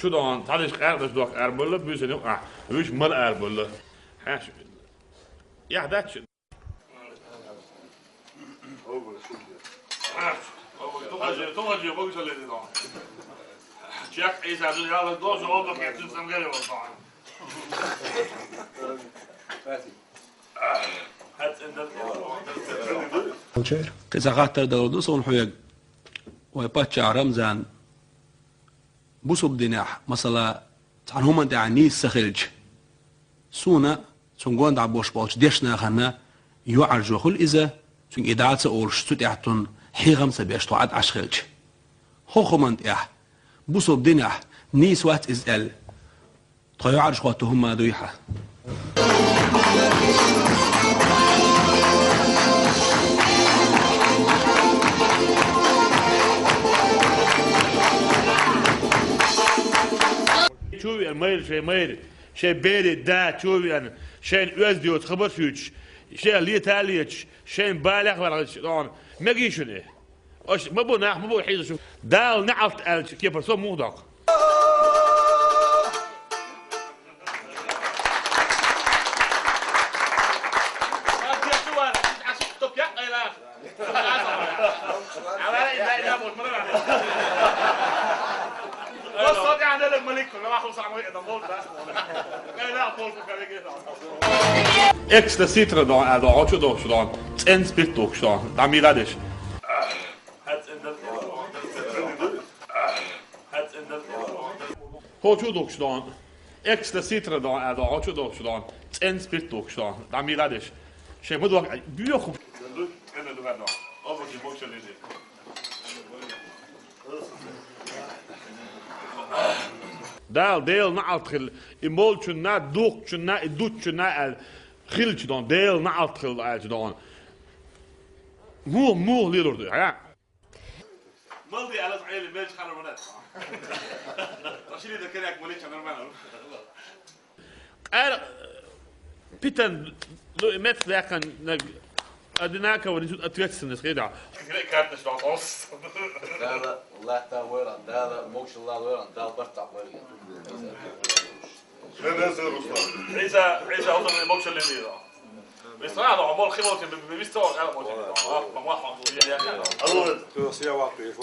Şu da an tanış kardeş doq erbolla büyüsen yok. Üç mal erbolla. Ha şu. Ya da şu. Tomac yok, çok söyledi daha. Jack is az ya da doz oldu ki sen geliyor falan. Kısa hatlar da oldu son huyag. ويبتشع رمزان بوسب ديناح مثلا تعرفون أنت عني سخلج سونا سونغون دعبوش بالش ديشنا خنا يعرجو خل إذا سون إدعاء أولش تتعتون حيغم سبيش توعد عشخلج هو خمنت إح بوسب ديناح نيس وات إزال طيعرج خواتهم ما دويحة شو يعني مير شيء بارد دا شو يعني شيء أزديوت خبر فيش شيء اللي تاليش شيء بالغ ولا شيء ما جيشونه اش ما بو ناح ما بو حيز شو دال نعرف كيف رسم موضوع Ekstra citra då är då också då så en split också där mirades. Hoću dok što ekstra citra då är då också då så en split också där mirades. Şey bu da büyük. Ene du då. Over die boxen lidi. Deel na'altkhil imolchun na duqchun na idutchun na al khilchdan deel na'altkhil ajdan mu lirurdu ya maldi ala ta'il mej kharmanat rashidi da kerak molich normal qal pitan lo met lakan أدناك ونزود أتوتسن خيدا. كارت نشتغل قص. لا والله تاوير لا موش الله وير دال برتع وير. لا نزل رسول. عيسى أوصل من موش اللي ذا. بس هذا عمال خبرة بيستوى على موش. ما واحد يا أخي. أقول. تو سيا واقف.